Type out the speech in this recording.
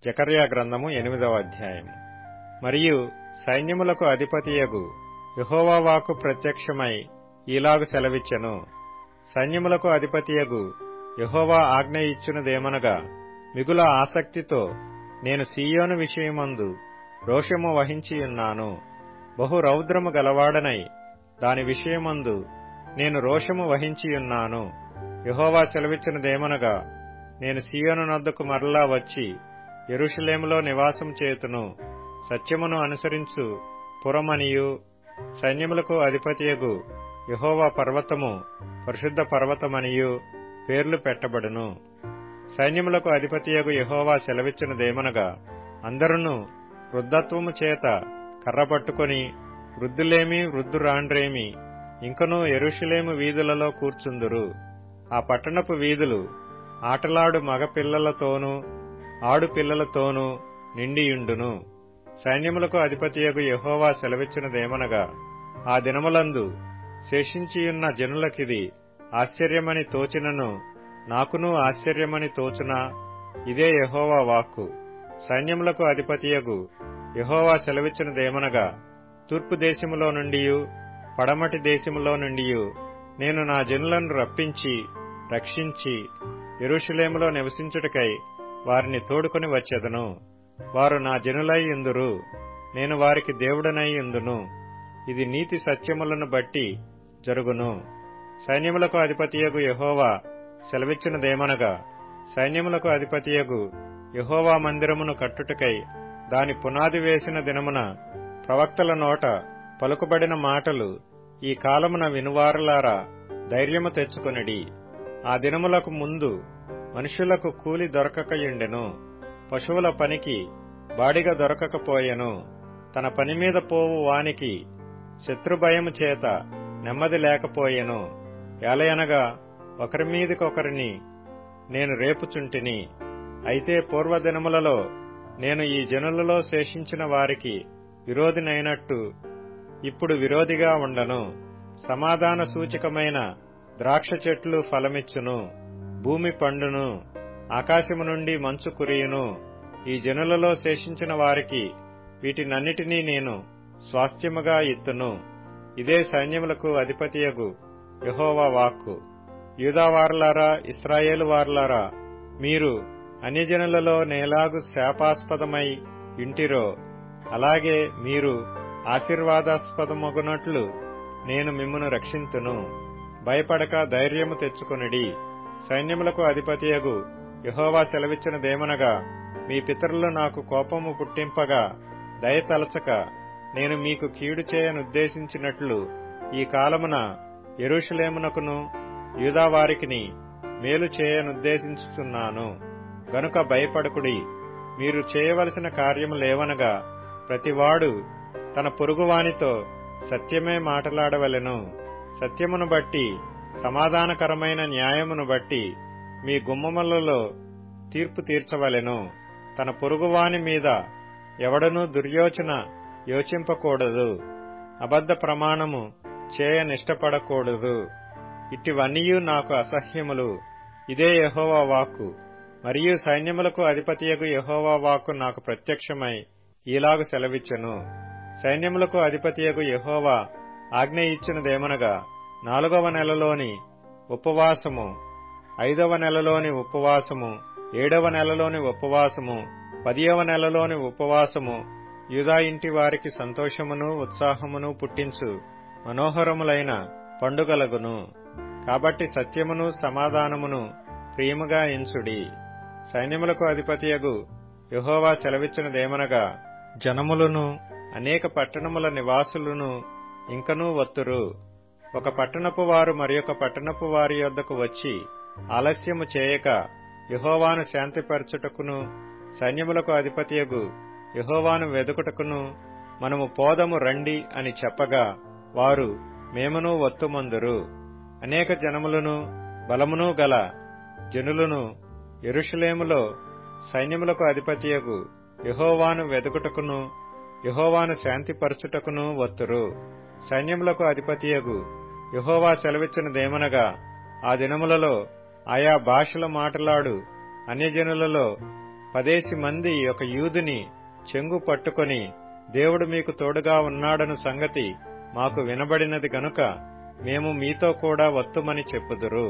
జకర్యా గ్రంథము 8వ అధ్యాయము. మరియు సైన్యములకు అధిపతియగు యెహోవా వాక్కు ప్రత్యక్షమై ఈలాగు సెలవిచ్చెను. సైన్యములకు అధిపతియగు యెహోవా ఆజ్ఞ ఇచ్చునదేమనగా, మిగుల ఆసక్తితో నేను సీయోను విషయమందు రోషము వహించియున్నాను. బహు రౌద్రము గలవాడనై దాని విషయమందు నేను రోషము వహించియున్నాను. యెహోవా సెలవిచ్చినదేమనగా, నేను సీయోను నొద్దకు మరలా వచ్చి యెరూషలేములో నివాసం చేతును. సత్యమును అనుసరించు పురమనియు సైన్యములకు అధిపతియగు యెహోవా పర్వతము పరిశుద్ధ పర్వతమనియు పేర్లు పెట్టబడును. సైన్యములకు అధిపతియగు యెహోవా సెలవిచ్చినదేమనగా, అందరును వృద్ధత్వము చేత కర్ర పట్టుకొని వృద్ధులేమి వృద్ధురాండ్రేమి ఇంకనూ యెరూషలేము వీధులలో కూర్చుందురు. ఆ పట్టణపు వీధులు ఆటలాడు మగపిల్లలతోనూ ఆడుపిల్లలతోనూ నిండియుండును. సైన్యములకు అధిపతియగు యెహోవా సెలవిచ్చినదేమనగా, ఆ దినములందు శేషించియున్న జనులకిది ఆశ్చర్యమని తోచినను నాకునూ ఆశ్చర్యమని తోచునా? ఇదే యెహోవా వాక్కు. సైన్యములకు అధిపతియగు యెహోవా సెలవిచ్చినదేమనగా, తూర్పు దేశములో నుండియు పడమటి దేశములో నుండియు నేను నా జనులను రప్పించి రక్షించి యెరూషలేములో నివసించుటకై వారిని తోడుకొని వచ్చెదను. వారు నా జనులై యుందురు, నేను వారికి దేవుడనై యుందును. ఇది నీతి సత్యములను బట్టి జరుగును. సైన్యములకు అధిపతియగు యెహోవా సెలవిచ్చినదేమనగా, సైన్యములకు అధిపతియగు యెహోవా మందిరమును కట్టుటకై దాని పునాది వేసిన దినమున ప్రవక్తల నోట పలుకుబడిన మాటలు ఈ కాలమున వినువారలారా ధైర్యము తెచ్చుకొనిడి. ఆ దినములకు ముందు మనుషులకు కూలి దొరకకయుండెను, పశువుల పనికి బాడిగ దొరకకపోయెను. తన పనిమీద పోవు వానికి శత్రుభయము చేత నెమ్మది లేకపోయెను. ఏలయనగా ఒకరి మీదికొకరిని నేను రేపుచుంటిని. అయితే పూర్వదినములలో నేను ఈ జనులలో శేషించిన వారికి విరోధినైనట్టు ఇప్పుడు విరోధిగా ఉండను. సమాధాన సూచకమైన ద్రాక్ష చెట్లు ఫలమిచ్చును, భూమి పండును, ఆకాశము నుండి మంచు కురియును. ఈ జనులలో శేషించిన వారికి వీటినన్నిటినీ నేను స్వాస్థ్యముగా ఇత్తును. ఇదే సైన్యములకు అధిపతియగు యెహోవా వాక్కు. యూదావారలారా, ఇశ్రాయేలు వారలారా, మీరు అన్యజనులలో నేలాగు శాపాస్పదమై ఇంటిరో అలాగే మీరు ఆశీర్వాదాస్పదమగునట్లు నేను మిమ్మును రక్షింతును. భయపడక ధైర్యము తెచ్చుకొనిడి. సైన్యములకు అధిపతియగు యెహోవా సెలవిచ్చినదేమనగా, మీ పితరులు నాకు కోపము పుట్టింపగా దయతలచక నేను మీకు కీడు చేయనుద్దేశించినట్లు ఈ కాలమున యెరూషలేమునకును యూదావారికిని మేలు చేయనుద్దేశించుచున్నాను. గనుక భయపడకుడి. మీరు చేయవలసిన కార్యము లేవనగా ప్రతివాడు తన పొరుగువానితో సత్యమే మాటలాడవలెను. సత్యమును బట్టి సమాధానకరమైన న్యాయమును బట్టి మీ గుమ్మములలో తీర్పు తీర్చవలెను. తన పొరుగువాని మీద ఎవడనూ దుర్యోచన యోచింపకూడదు. అబద్ధ ప్రమాణము చేయనిష్టపడకూడదు. ఇటివన్నీయు నాకు అసహ్యములు. ఇదే యెహోవా వాక్కు. మరియు సైన్యములకు అధిపతియగు యెహోవా వాక్కు నాకు ప్రత్యక్షమై ఈలాగు సెలవిచ్చెను. సైన్యములకు అధిపతియగు యెహోవా ఆజ్ఞ ఇచ్చినదేమనగా, 4వ నెలలోని ఉపవాసము, 5వ నెలలోని ఉపవాసము, 7వ నెలలోని ఉపవాసము, 10వ నెలలోని ఉపవాసము యూదా ఇంటి వారికి సంతోషమును ఉత్సాహమును పుట్టించు మనోహరములైన పండుగలగును. కాబట్టి సత్యమును సమాధానమును ప్రియముగా ఎంచుడి. సైన్యములకు అధిపతియగు యెహోవా సెలవిచ్చినదేమనగా, జనములను అనేక పట్టణముల నివాసులను ఇంకనూ వత్తురు. ఒక పట్టణపు వారు మరియొక పట్టణపు వారి యొద్దకు వచ్చి ఆలస్యము చేయక యెహోవాను శాంతిపరచుటకును సైన్యములకు అధిపతియగు యెహోవాను వెదుకుటకును మనము పోదము రండి అని చెప్పగా వారు మేమును వత్తుమందురు. అనేక జనములను బలమును గల జనులను యెరూషలేములో సైన్యములకు అధిపతియగు యెహోవాను వెదుకుటకును యెహోవాను శాంతిపరచుటకును వత్తురు. సైన్యములకు అధిపతియగు యెహోవా సెలవిచ్చినదేమనగా, ఆ దినములలో ఆయా భాషల మాటలాడు అన్యజనులలో 10 మంది ఒక యూదుని చెంగు పట్టుకొని, దేవుడు మీకు తోడుగా ఉన్నాడను సంగతి మాకు వినబడినది గనుక మేము మీతో కూడా వత్తుమని చెప్పుదురు.